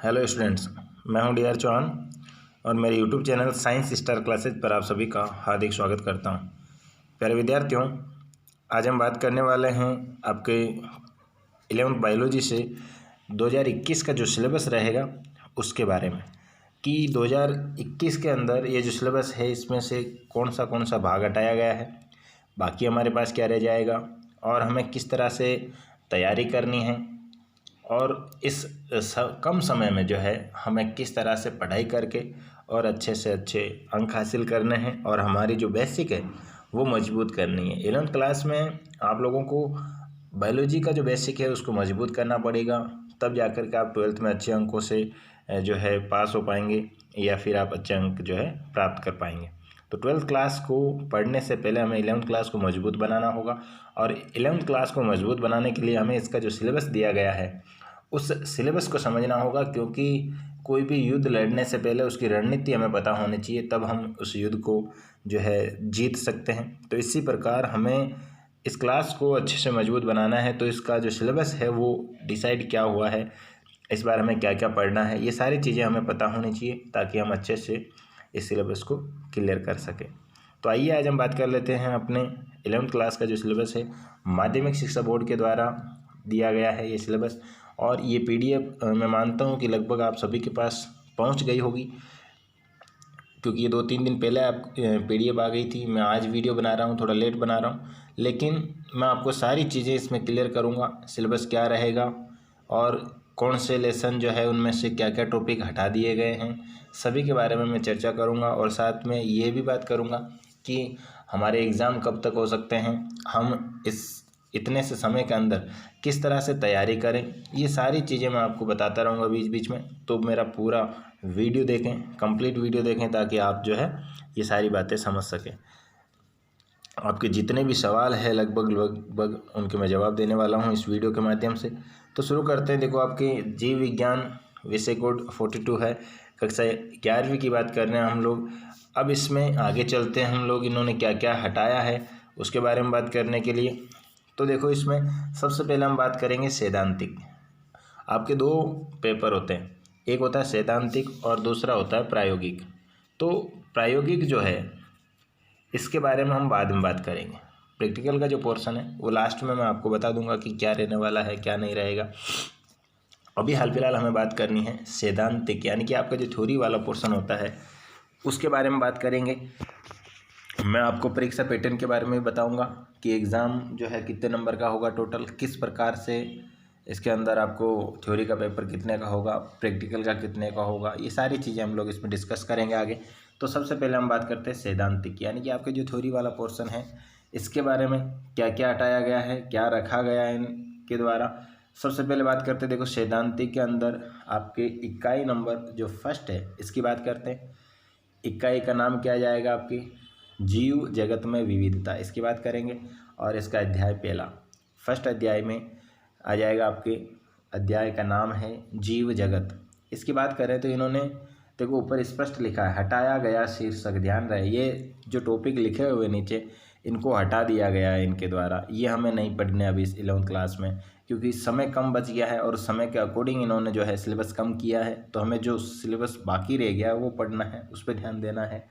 Hello students, मैं हूं D R Chauhan और मेरे YouTube channel science star classes पर आप सभी का हार्दिक स्वागत करता हूं। प्यारे विद्यार्थियों, आज हम बात करने वाले हैं आपके 11th बायोलॉजी से 2021 का जो सिलेबस रहेगा उसके बारे में कि 2021 के अंदर ये जो सिलेबस है इसमें से कौन सा भाग हटाया गया है, बाकी हमारे पास क्या रह जाएगा और हमें किस तरह से तैयारी करनी है और इस कम समय में जो है हमें किस तरह से पढ़ाई करके और अच्छे से अच्छे अंक हासिल करने हैं और हमारी जो बेसिक है वो मजबूत करनी है। 11th क्लास में आप लोगों को बायोलॉजी का जो बेसिक है उसको मजबूत करना पड़ेगा, तब जाकर के आप 12th में अच्छे अंकों से जो है पास हो पाएंगे या फिर आप अच्छे अंक जो है प्राप्त कर पाएंगे। तो 12th क्लास को पढ़ने से पहले हमें 11th क्लास को मजबूत बनाना होगा और 11th क्लास को मजबूत बनाने के लिए हमें इसका जो सिलेबस दिया गया है उस सिलेबस को समझना होगा, क्योंकि कोई भी युद्ध लड़ने से पहले उसकी रणनीति हमें पता होनी चाहिए, तब हम उस युद्ध को जो है जीत सकते हैं। तो इसी प्रकार हमें इस क्लास को अच्छे से मजबूत बनाना है। तो इसका जो सिलेबस है वो डिसाइड क्या हुआ है, इस बार हमें क्या क्या पढ़ना है, ये सारी चीज़ें हमें पता होनी चाहिए ताकि हम अच्छे से इस सिलेबस को क्लियर कर सकें। तो आइए आज हम बात कर लेते हैं अपने 11th क्लास का जो सिलेबस है। माध्यमिक शिक्षा बोर्ड के द्वारा दिया गया है ये सिलेबस और ये PDF मैं मानता हूँ कि लगभग आप सभी के पास पहुँच गई होगी, क्योंकि ये 2-3 दिन पहले आप PDF आ गई थी। मैं आज वीडियो बना रहा हूँ, थोड़ा लेट बना रहा हूँ, लेकिन मैं आपको सारी चीज़ें इसमें क्लियर करूँगा। सिलेबस क्या रहेगा और कौन से लेसन जो है उनमें से क्या क्या टॉपिक हटा दिए गए हैं, सभी के बारे में मैं चर्चा करूँगा और साथ में ये भी बात करूँगा कि हमारे एग्ज़ाम कब तक हो सकते हैं, हम इतने से समय के अंदर किस तरह से तैयारी करें, ये सारी चीज़ें मैं आपको बताता रहूँगा बीच बीच में। तो मेरा पूरा वीडियो देखें, कंप्लीट वीडियो देखें, ताकि आप जो है ये सारी बातें समझ सकें। आपके जितने भी सवाल है लगभग उनके मैं जवाब देने वाला हूँ इस वीडियो के माध्यम से। तो शुरू करते हैं। देखो, आपके जीव विज्ञान विषय कोड 42 है, कक्षा 11वीं की बात कर रहे हैं हम लोग। अब इसमें आगे चलते हैं हम लोग, इन्होंने क्या क्या हटाया है उसके बारे में बात करने के लिए। तो देखो, इसमें सबसे पहले हम बात करेंगे सैद्धांतिक। आपके 2 पेपर होते हैं, एक होता है सैद्धांतिक और दूसरा होता है प्रायोगिक। तो प्रायोगिक जो है इसके बारे में हम बाद में बात करेंगे। प्रैक्टिकल का जो पोर्शन है वो लास्ट में मैं आपको बता दूंगा कि क्या रहने वाला है क्या नहीं रहेगा। अभी हाल फिलहाल हमें बात करनी है सैद्धांतिक, यानी कि आपका जो थ्योरी वाला पोर्शन होता है उसके बारे में बात करेंगे। मैं आपको परीक्षा पैटर्न के बारे में भी बताऊंगा कि एग्ज़ाम जो है कितने नंबर का होगा टोटल, किस प्रकार से इसके अंदर आपको थ्योरी का पेपर कितने का होगा, प्रैक्टिकल का कितने का होगा, ये सारी चीज़ें हम लोग इसमें डिस्कस करेंगे आगे। तो सबसे पहले हम बात करते हैं सैद्धांतिक, यानी कि आपके जो थ्योरी वाला पोर्शन है इसके बारे में क्या क्या हटाया गया है, क्या रखा गया है इनके द्वारा। सबसे पहले बात करते हैं, देखो सैद्धांतिक के अंदर आपके इकाई नंबर जो फर्स्ट है इसकी बात करते हैं। इकाई का नाम क्या जाएगा आपकी, जीव जगत में विविधता, इसकी बात करेंगे। और इसका अध्याय पहला, फर्स्ट अध्याय में आ जाएगा आपके अध्याय का नाम है जीव जगत। इसकी बात करें तो इन्होंने देखो ऊपर स्पष्ट लिखा है हटाया गया शीर्षक, ध्यान रहे ये जो टॉपिक लिखे हुए नीचे इनको हटा दिया गया है इनके द्वारा। ये हमें नहीं पढ़ने अभी इस 11th क्लास में, क्योंकि समय कम बच गया है और समय के अकॉर्डिंग इन्होंने जो है सिलेबस कम किया है। तो हमें जो सिलेबस बाकी रह गया है वो पढ़ना है, उस पर ध्यान देना है।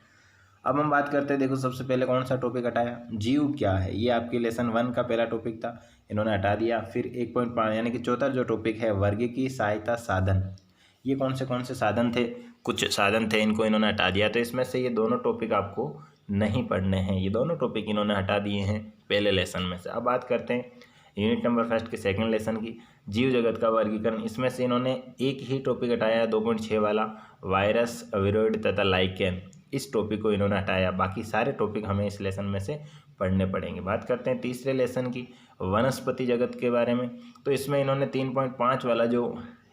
अब हम बात करते हैं, देखो सबसे पहले कौन सा टॉपिक हटाया, जीव क्या है। ये आपके लेसन 1 का पहला टॉपिक था, इन्होंने हटा दिया। फिर 1.5 यानी कि चौथा जो टॉपिक है वर्गीय सहायता साधन, ये कौन से साधन थे, कुछ साधन थे, इनको इन्होंने हटा दिया। तो इसमें से ये दोनों टॉपिक आपको नहीं पढ़ने हैं, ये दोनों टॉपिक इन्होंने हटा दिए हैं पहले लेसन में से। अब बात करते हैं यूनिट नंबर 1 के सेकंड लेसन की, जीव जगत का वर्गीकरण। इसमें से इन्होंने एक ही टॉपिक हटाया है 2.6 वाला, वायरस, विरोइड तथा लाइकेन। इस टॉपिक को इन्होंने हटाया, बाकी सारे टॉपिक हमें इस लेसन में से पढ़ने पड़ेंगे। बात करते हैं तीसरे लेसन की, वनस्पति जगत के बारे में। तो इसमें इन्होंने 3.5 वाला जो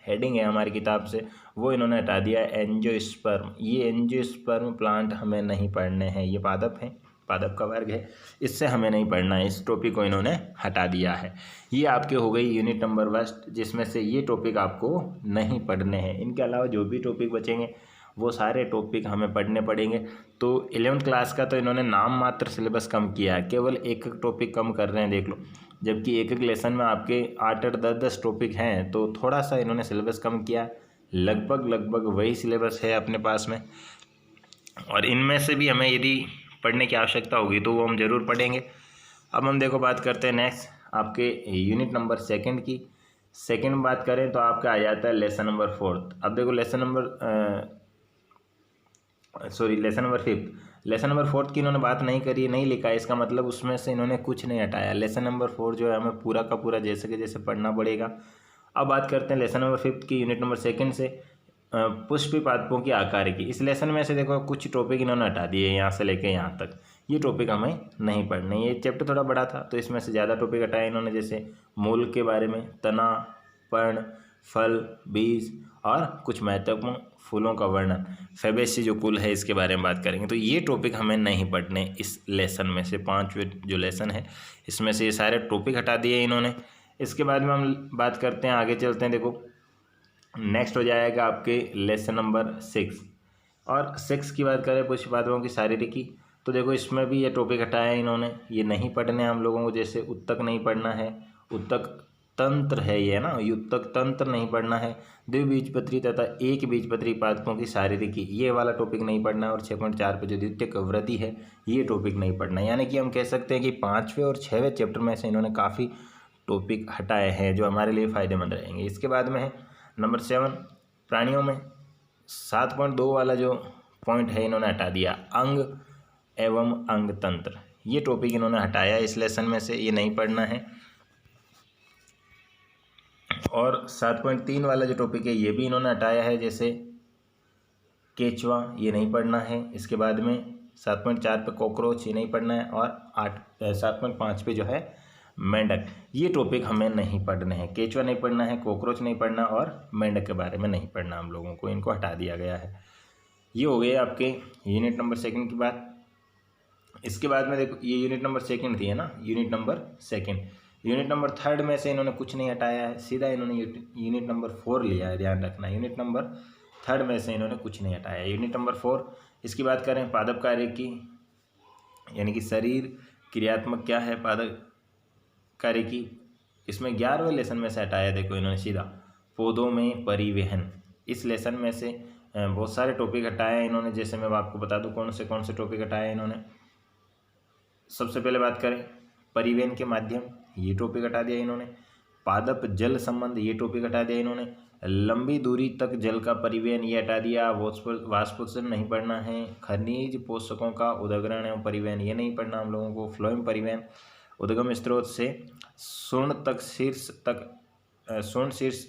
हेडिंग है हमारी किताब से वो इन्होंने हटा दिया है, एंजियोस्पर्म। ये एंजियोस्पर्म प्लांट हमें नहीं पढ़ने हैं, ये पादप हैं, पादप का वर्ग है, इससे हमें नहीं पढ़ना है, इस टॉपिक को इन्होंने हटा दिया है। ये आपके हो गई यूनिट नंबर 1, जिसमें से ये टॉपिक आपको नहीं पढ़ने हैं। इनके अलावा जो भी टॉपिक बचेंगे वो सारे टॉपिक हमें पढ़ने पड़ेंगे। तो 11th क्लास का तो इन्होंने नाम मात्र सिलेबस कम किया है, केवल एक टॉपिक कम कर रहे हैं, देख लो। जबकि एक लेसन में आपके 8-8, 10-10 टॉपिक हैं, तो थोड़ा सा इन्होंने सिलेबस कम किया, लगभग वही सिलेबस है अपने पास में, और इनमें से भी हमें यदि पढ़ने की आवश्यकता होगी तो वो हम ज़रूर पढ़ेंगे। अब हम देखो बात करते हैं नेक्स्ट आपके यूनिट नंबर सेकंड की। सेकंड बात करें तो आपका आ जाता है लेसन नंबर फोर्थ। अब देखो lesson number fifth. Lesson number fourth की इन्होंने बात नहीं करी, नहीं लिखा है, इसका मतलब उसमें से इन्होंने कुछ नहीं हटाया। लेसन नंबर फोर्थ जो है हमें पूरा का पूरा जैसे के जैसे पढ़ना पड़ेगा। अब बात करते हैं लेसन नंबर फिफ्थ की यूनिट नंबर सेकंड से, पुष्पी पादपों की आकार की। इस लेसन में से देखो कुछ टॉपिक इन्होंने हटा दिए यहाँ से लेके यहाँ तक, ये टॉपिक हमें नहीं पढ़ने। ये चैप्टर थोड़ा बड़ा था तो इसमें से ज़्यादा टॉपिक हटाए इन्होंने, जैसे मूल के बारे में, तना, पर्ण, फल, बीज और कुछ महत्वपूर्ण फूलों का वर्णन, फैबेसी जो कुल है इसके बारे में बात करेंगे। तो ये टॉपिक हमें नहीं पढ़ने इस लेसन में से। 5वें जो लेसन है इसमें से ये सारे टॉपिक हटा दिए इन्होंने। इसके बाद में हम बात करते हैं, आगे चलते हैं। देखो नेक्स्ट हो जाएगा आपके लेसन नंबर 6, और 6 की बात करें पुष्प पादपों की शारीरिकी, तो देखो इसमें भी ये टॉपिक हटाया है इन्होंने, ये नहीं पढ़ने हम लोगों को। जैसे उत्तक नहीं पढ़ना है, उत्तक तंत्र है ये ना, उत्तक तंत्र नहीं पढ़ना है। द्विबीजपत्री तथा एक बीजपत्री पादपों की शारीरिकी, ये वाला टॉपिक नहीं पढ़ना है। और 6.4 पे जो द्वितीयक वृद्धि है ये टॉपिक नहीं पढ़ना है। यानी कि हम कह सकते हैं कि 5वें और 6वें चैप्टर में से इन्होंने काफ़ी टॉपिक हटाए हैं जो हमारे लिए फ़ायदेमंद रहेंगे। इसके बाद में है नंबर 7, प्राणियों में 7.2 वाला जो पॉइंट है इन्होंने हटा दिया, अंग एवं अंग तंत्र, ये टॉपिक इन्होंने हटाया इस लेसन में से, ये नहीं पढ़ना है। और 7.3 वाला जो टॉपिक है ये भी इन्होंने हटाया है, जैसे केचुआ, ये नहीं पढ़ना है। इसके बाद में 7.4 पे कॉकरोच, ये नहीं पढ़ना है। और 7.5 पे जो है मेंढक, ये टॉपिक हमें नहीं पढ़ने हैं। केचुआ नहीं पढ़ना है, कॉकरोच नहीं पढ़ना और मेंढक के बारे में नहीं पढ़ना हम लोगों को, इनको हटा दिया गया है। ये हो गए आपके यूनिट नंबर सेकंड की बात। इसके बाद में देखो ये यूनिट नंबर सेकंड थी है ना, unit number second. Unit number third में से इन्होंने कुछ नहीं हटाया है, सीधा इन्होंने यूनिट नंबर 4 लिया है, ध्यान रखना। यूनिट नंबर थर्ड में से इन्होंने कुछ नहीं हटाया। यूनिट नंबर 4, इसकी बात करें पादप कार्य की, यानी कि शरीर क्रियात्मक क्या है पादप कार्य की, इसमें 11वें लेसन में से हटाया देखो इन्होंने सीधा, पौधों में परिवहन। इस लेसन में से बहुत सारे टॉपिक हटाए हैं इन्होंने, जैसे मैं आपको बता दूं कौन से टॉपिक हटाए हैं इन्होंने। सबसे पहले बात करें परिवहन के माध्यम, ये टॉपिक हटा दिया इन्होंने। पादप जल संबंध, ये टॉपिक हटा दिया इन्होंने। लंबी दूरी तक जल का परिवहन, ये हटा दिया। वाष्पोत्सर्जन नहीं पढ़ना है। खनिज पोषकों का उदगरण एवं परिवहन, ये नहीं पढ़ना हम लोगों को। फ्लोएम परिवहन, उद्गम स्रोत से स्वर्ण शीर्ष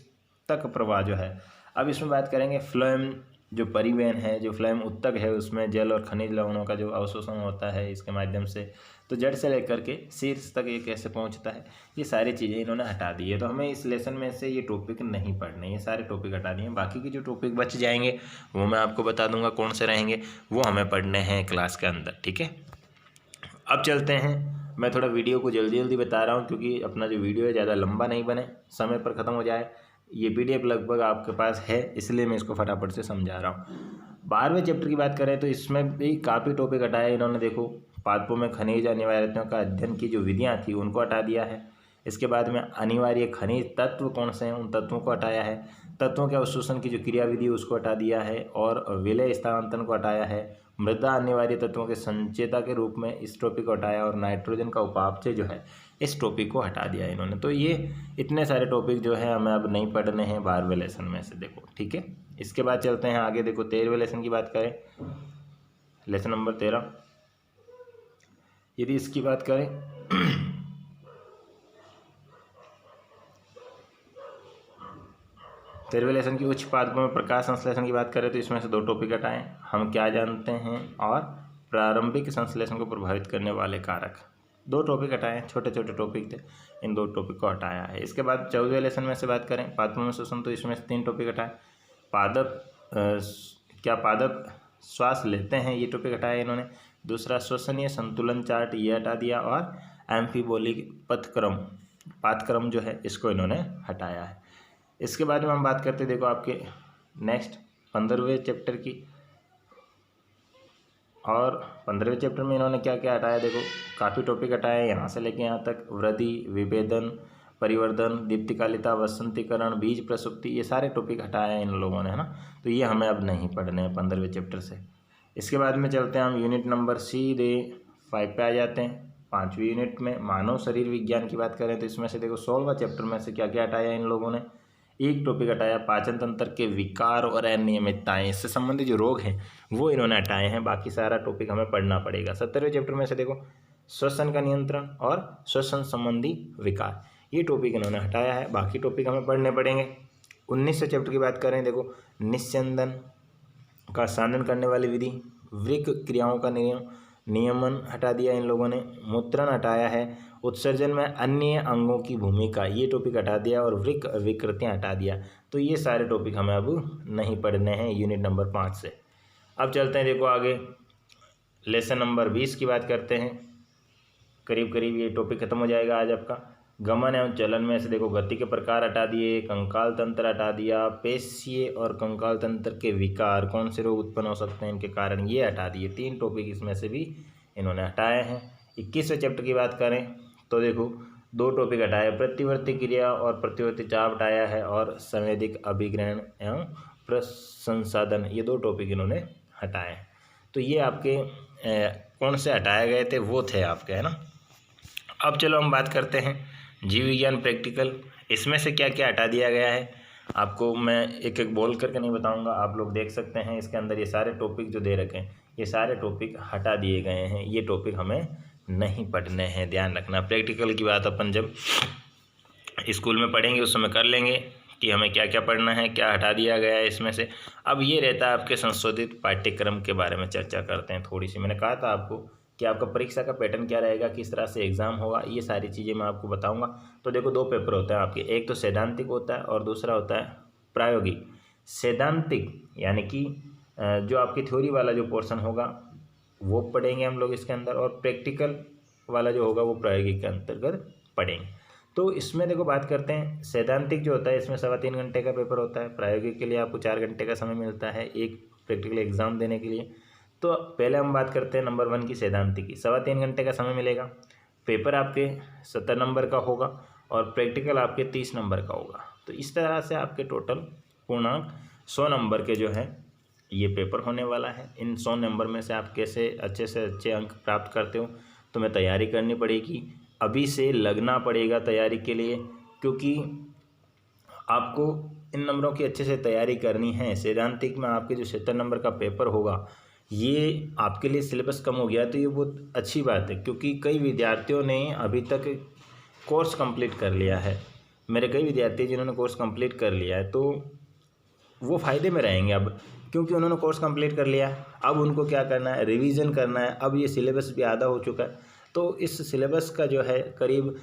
तक प्रवाह जो है। अब इसमें बात करेंगे फ्लोएम जो परिवहन है, जो फ्लोएम उत्तक है उसमें जल और खनिज लवणों का जो अवशोषण होता है इसके माध्यम से, तो जड़ से लेकर के शीर्ष तक ये कैसे पहुंचता है, ये सारी चीज़ें इन्होंने हटा दी है। तो हमें इस लेसन में से ये टॉपिक नहीं पढ़ने, ये सारे टॉपिक हटा दिए। बाकी के जो टॉपिक बच जाएंगे वो मैं आपको बता दूंगा कौन से रहेंगे, वो हमें पढ़ने हैं क्लास के अंदर, ठीक है। अब चलते हैं, मैं थोड़ा वीडियो को जल्दी बता रहा हूँ क्योंकि अपना जो वीडियो है ज़्यादा लंबा नहीं बने, समय पर ख़त्म हो जाए। ये PDF लगभग आपके पास है, इसलिए मैं इसको फटाफट से समझा रहा हूँ। 12वें चैप्टर की बात करें तो इसमें भी काफ़ी टॉपिक हटाया इन्होंने। देखो पादपों में खनिज अनिवार्यताओं का अध्ययन की जो विधियाँ थी उनको हटा दिया है। इसके बाद में अनिवार्य खनिज तत्व कौन से हैं उन तत्वों को हटाया है। तत्वों के अवशोषण की जो क्रियाविधि उसको हटा दिया है और विलय स्थानांतरण को हटाया है। मृदा अनिवार्य तत्वों के संचेता के रूप में इस टॉपिक को हटाया और नाइट्रोजन का उपापचय जो है इस टॉपिक को हटा दिया इन्होंने। तो ये इतने सारे टॉपिक जो है हमें अब नहीं पढ़ने हैं 12वें लेसन में से, देखो ठीक है। इसके बाद चलते हैं आगे, देखो 13वें लेसन की बात करें, लेसन नंबर 13, यदि इसकी बात करें 13वें लेसन की उच्च पादपों में प्रकाश संश्लेषण की बात करें तो इसमें से 2 टॉपिक हटाएं, हम क्या जानते हैं और प्रारंभिक संश्लेषण को प्रभावित करने वाले कारक। 2 टॉपिक हटाएं, छोटे छोटे टॉपिक थे, इन 2 टॉपिक को हटाया है। इसके बाद 14वें लेसन में से बात करें पादपों में श्वसन, तो इसमें से 3 टॉपिक हटाएं। पादप श्वास लेते हैं, ये टॉपिक हटाया इन्होंने। दूसरा श्वसनीय संतुलन चार्ट, ये हटा दिया। और एम्फीबोलिक पाठक्रम जो है इसको इन्होंने हटाया है। इसके बाद में हम बात करते देखो आपके नेक्स्ट 15वें चैप्टर की, और 15वें चैप्टर में इन्होंने क्या क्या हटाया, देखो काफ़ी टॉपिक हटाए यहाँ से लेके यहाँ तक। वृद्धि, विभेदन, परिवर्धन, दीप्तिकालिता, वसंतीकरण, बीज प्रसुप्ति, ये सारे टॉपिक हटाए हैं इन लोगों ने, है ना। तो ये हमें अब नहीं पढ़ने हैं 15वें चैप्टर से। इसके बाद में चलते हैं हम यूनिट नंबर सीधे 5 पे आ जाते हैं। 5वीं यूनिट में मानव शरीर विज्ञान की बात करें तो इसमें से देखो 16वां चैप्टर में से क्या क्या हटाया इन लोगों ने। एक टॉपिक हटाया पाचन तंत्र के विकार और अनियमितताएं, इससे संबंधित जो रोग हैं वो इन्होंने हटाए हैं। बाकी सारा टॉपिक हमें पढ़ना पड़ेगा। 17वें चैप्टर में से देखो श्वसन का नियंत्रण और श्वसन संबंधी विकार, ये टॉपिक इन्होंने हटाया है। बाकी टॉपिक हमें पढ़ने पड़ेंगे। 19वें चैप्टर की बात करें, देखो निस्यंदन का सांदन करने वाली विधि, वृक्क क्रियाओं का नियमन हटा दिया इन लोगों ने, मूत्रण हटाया है, उत्सर्जन में अन्य अंगों की भूमिका, ये टॉपिक हटा दिया, और वृक्क विकृतियाँ हटा दिया। तो ये सारे टॉपिक हमें अब नहीं पढ़ने हैं यूनिट नंबर 5 से। अब चलते हैं देखो आगे, लेसन नंबर 20 की बात करते हैं। करीब करीब ये टॉपिक खत्म हो जाएगा आज आपका। गमन एवं चलन में से देखो गति के प्रकार हटा दिए, कंकाल तंत्र हटा दिया, पेशीय और कंकाल तंत्र के विकार, कौन से रोग उत्पन्न हो सकते हैं इनके कारण, ये हटा दिए। 3 टॉपिक इसमें से भी इन्होंने हटाए हैं। 21वें चैप्टर की बात करें तो देखो 2 टॉपिक हटाए, प्रतिवर्ती क्रिया और प्रतिवर्ती चाप हटाया है, और संवेदिक अभिग्रहण एवं प्रसंसाधन, ये 2 टॉपिक इन्होंने हटाए हैं। तो ये आपके कौन से हटाए गए थे वो थे आपके, है ना। अब चलो हम बात करते हैं जीव विज्ञान प्रैक्टिकल, इसमें से क्या क्या हटा दिया गया है। आपको मैं एक एक बोल करके नहीं बताऊंगा, आप लोग देख सकते हैं इसके अंदर ये सारे टॉपिक जो दे रखे हैं, ये सारे टॉपिक हटा दिए गए हैं। ये टॉपिक हमें नहीं पढ़ने हैं, ध्यान रखना। प्रैक्टिकल की बात अपन जब स्कूल में पढ़ेंगे उस समय कर लेंगे कि हमें क्या क्या पढ़ना है, क्या हटा दिया गया है इसमें से। अब ये रहता है आपके संशोधित पाठ्यक्रम के बारे में चर्चा करते हैं थोड़ी सी। मैंने कहा था आपको कि आपका परीक्षा का पैटर्न क्या रहेगा, किस तरह से एग्ज़ाम होगा, ये सारी चीज़ें मैं आपको बताऊंगा। तो देखो 2 पेपर होते हैं आपके, एक तो सैद्धांतिक होता है और दूसरा होता है प्रायोगिक। सैद्धांतिक यानी कि जो आपकी थ्योरी वाला जो पोर्शन होगा वो पढ़ेंगे हम लोग इसके अंदर, और प्रैक्टिकल वाला जो होगा वो प्रायोगिक के अंतर्गत पढ़ेंगे। तो इसमें देखो बात करते हैं, सैद्धांतिक जो होता है इसमें 3.25 घंटे का पेपर होता है, प्रायोगिक के लिए आपको 4 घंटे का समय मिलता है एक प्रैक्टिकल एग्ज़ाम देने के लिए। तो पहले हम बात करते हैं नंबर 1 की सैद्धांतिक की। 3.25 घंटे का समय मिलेगा, पेपर आपके 70 नंबर का होगा और प्रैक्टिकल आपके 30 नंबर का होगा। तो इस तरह से आपके टोटल पूर्णांक 100 नंबर के जो है ये पेपर होने वाला है। इन 100 नंबर में से आप कैसे अच्छे से अच्छे अंक प्राप्त करते हो, तुम्हें तैयारी करनी पड़ेगी, अभी से लगना पड़ेगा तैयारी के लिए, क्योंकि आपको इन नंबरों की अच्छे से तैयारी करनी है। सैद्धांतिक में आपके जो 70 नंबर का पेपर होगा, ये आपके लिए सिलेबस कम हो गया तो ये बहुत अच्छी बात है, क्योंकि कई विद्यार्थियों ने अभी तक कोर्स कंप्लीट कर लिया है। मेरे कई विद्यार्थी जिन्होंने कोर्स कंप्लीट कर लिया है तो वो फ़ायदे में रहेंगे अब, क्योंकि उन्होंने कोर्स कंप्लीट कर लिया। अब उनको क्या करना है, रिवीजन करना है। अब ये सिलेबस भी आधा हो चुका है, तो इस सिलेबस का जो है करीब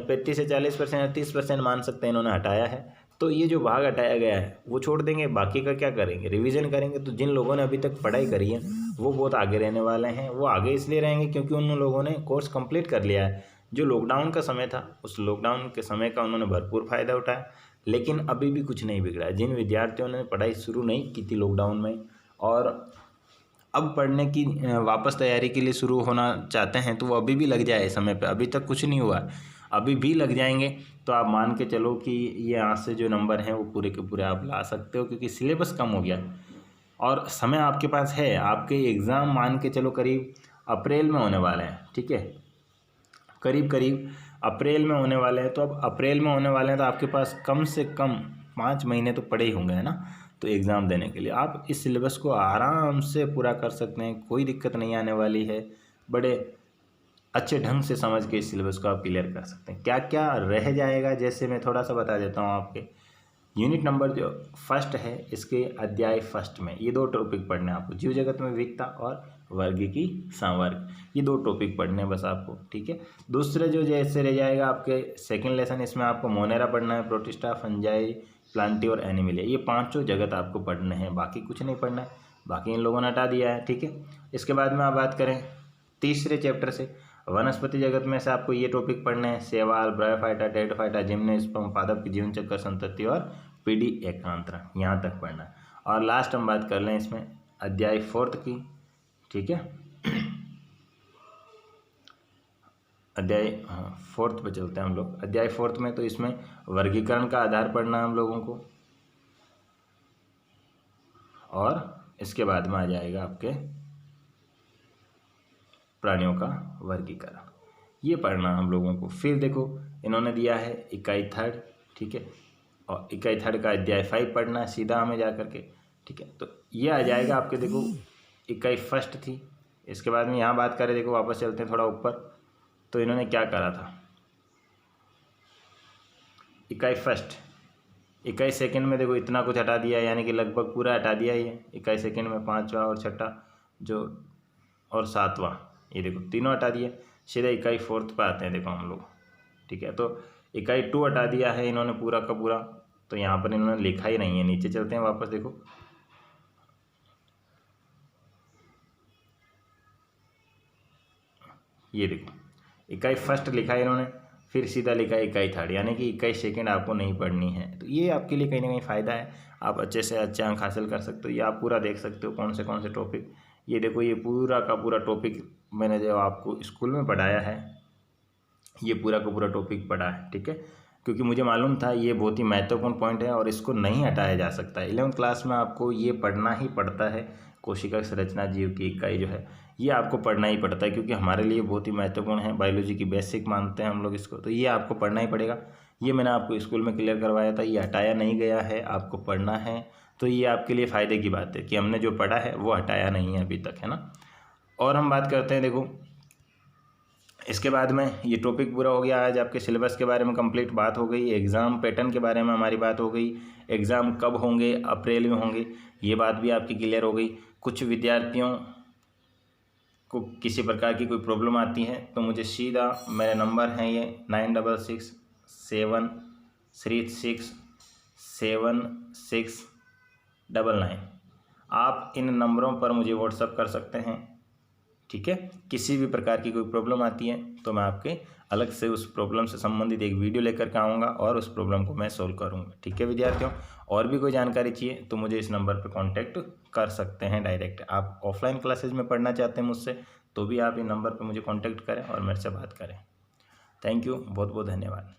35 से 40% 30% मान सकते हैं इन्होंने हटाया है। तो ये जो भाग हटाया गया है वो छोड़ देंगे, बाकी का क्या करेंगे, रिवीजन करेंगे। तो जिन लोगों ने अभी तक पढ़ाई करी है वो बहुत आगे रहने वाले हैं। वो आगे इसलिए रहेंगे क्योंकि उन लोगों ने कोर्स कंप्लीट कर लिया है। जो लॉकडाउन का समय था उस लॉकडाउन के समय का उन्होंने भरपूर फ़ायदा उठाया, लेकिन अभी भी कुछ नहीं बिगड़ा है। जिन विद्यार्थियों ने पढ़ाई शुरू नहीं की थी लॉकडाउन में और अब पढ़ने की वापस तैयारी के लिए शुरू होना चाहते हैं, तो वो अभी भी लग जाए समय पे। अभी तक कुछ नहीं हुआ, अभी भी लग जाएंगे तो आप मान के चलो कि ये यहाँ से जो नंबर हैं वो पूरे के पूरे आप ला सकते हो, क्योंकि सिलेबस कम हो गया और समय आपके पास है। आपके एग्ज़ाम मान के चलो करीब अप्रैल में होने वाले हैं, ठीक है, करीब अप्रैल में होने वाले हैं। तो अब अप्रैल में होने वाले हैं तो आपके पास कम से कम 5 महीने तो पड़े ही होंगे, है ना। तो एग्ज़ाम देने के लिए आप इस सिलेबस को आराम से पूरा कर सकते हैं, कोई दिक्कत नहीं आने वाली है। बड़े अच्छे ढंग से समझ के इस सिलेबस को आप क्लियर कर सकते हैं। क्या क्या रह जाएगा, जैसे मैं थोड़ा सा बता देता हूँ आपके। यूनिट नंबर जो 1 है, इसके अध्याय 1 में ये 2 टॉपिक पढ़ने हैं आपको, जीव जगत में विविधता और वर्गीकी संवर्ग, ये 2 टॉपिक पढ़ने हैं बस आपको, ठीक है। दूसरे जो जैसे रह जाएगा आपके सेकंड लेसन, इसमें आपको मोनेरा पढ़ना है, प्रोटिस्टा, फंजाई, प्लांटी और एनिमिलिया, ये 5 जगत आपको पढ़ने हैं, बाकी कुछ नहीं पढ़ना है। बाकी इन लोगों ने हटा दिया है, ठीक है। इसके बाद में आप बात करें तीसरे चैप्टर से, वनस्पति जगत में से आपको ये टॉपिक पढ़ने हैं, शैवाल, ब्रायोफाइटा, टेरिडोफाइटा, जिम्नोस्पर्म, पादप की जीवन चक्र संतति और पीढ़ी एकांतरण, यहाँ तक पढ़ना है। और लास्ट हम बात कर लें इसमें अध्याय 4 की, ठीक है। अध्याय फोर्थ पे चलते हैं हम लोग। अध्याय फोर्थ में तो इसमें वर्गीकरण का आधार पढ़ना है हम लोगों को, और इसके बाद में आ जाएगा आपके प्राणियों का वर्गीकरण, ये पढ़ना हम लोगों को। फिर देखो इन्होंने दिया है इकाई थर्ड, ठीक है, और इकाई थर्ड का अध्याय 5 पढ़ना है सीधा हमें जा करके, ठीक है। तो ये आ जाएगा आपके, देखो इकाई फर्स्ट थी, इसके बाद में यहाँ बात करें, देखो वापस चलते हैं थोड़ा ऊपर, तो इन्होंने क्या करा था, इकाई फर्स्ट, इकाई सेकंड में देखो इतना कुछ हटा दिया, यानी कि लगभग पूरा हटा दिया ही है। इकाई सेकंड में 5वां और 6ठा जो और 7वां, ये देखो तीनों हटा दिए, सीधा इकाई फोर्थ पे आते हैं देखो हम लोग, ठीक है। तो इकाई 2 हटा दिया है इन्होंने पूरा का पूरा, तो यहाँ पर इन्होंने लिखा ही नहीं है। नीचे चलते हैं वापस, देखो ये देखो इकाई फर्स्ट लिखा है इन्होंने, फिर सीधा लिखा है इकाई थर्ड, यानी कि इकाई सेकंड आपको नहीं पढ़नी है। तो ये आपके लिए कहीं ना कहीं फ़ायदा है, आप अच्छे से अच्छे अंक हासिल कर सकते हो। ये आप पूरा देख सकते हो कौन से टॉपिक, ये देखो ये पूरा का पूरा टॉपिक मैंने जो आपको स्कूल में पढ़ाया है, ये पूरा का पूरा टॉपिक पढ़ा है, ठीक है, क्योंकि मुझे मालूम था ये बहुत ही महत्वपूर्ण पॉइंट है और इसको नहीं हटाया जा सकता है। 11th क्लास में आपको ये पढ़ना ही पड़ता है। कोशिका संरचना जीव की इकाई जो है ये आपको पढ़ना ही पड़ता है, क्योंकि हमारे लिए बहुत ही महत्वपूर्ण है, बायोलॉजी की बेसिक मानते हैं हम लोग इसको, तो ये आपको पढ़ना ही पड़ेगा। ये मैंने आपको स्कूल में क्लियर करवाया था, ये हटाया नहीं गया है, आपको पढ़ना है। तो ये आपके लिए फ़ायदे की बात है कि हमने जो पढ़ा है वो हटाया नहीं है अभी तक, है ना। और हम बात करते हैं, देखो इसके बाद में ये टॉपिक पूरा हो गया। आज आपके सिलेबस के बारे में कंप्लीट बात हो गई, एग्ज़ाम पैटर्न के बारे में हमारी बात हो गई, एग्ज़ाम कब होंगे, अप्रैल में होंगे, ये बात भी आपकी क्लियर हो गई। कुछ विद्यार्थियों को किसी प्रकार की कोई प्रॉब्लम आती है तो मुझे सीधा, मेरे नंबर हैं ये 9667367699, आप इन नंबरों पर मुझे व्हाट्सअप कर सकते हैं, ठीक है। किसी भी प्रकार की कोई प्रॉब्लम आती है तो मैं आपके अलग से उस प्रॉब्लम से संबंधित एक वीडियो लेकर के आऊँगा और उस प्रॉब्लम को मैं सोल्व करूँगा, ठीक है विद्यार्थियों। और भी कोई जानकारी चाहिए तो मुझे इस नंबर पर कांटेक्ट कर सकते हैं डायरेक्ट। आप ऑफलाइन क्लासेज में पढ़ना चाहते हैं मुझसे तो भी आप इन नंबर पर मुझे कॉन्टैक्ट करें और मेरे से बात करें। थैंक यू, बहुत बहुत धन्यवाद।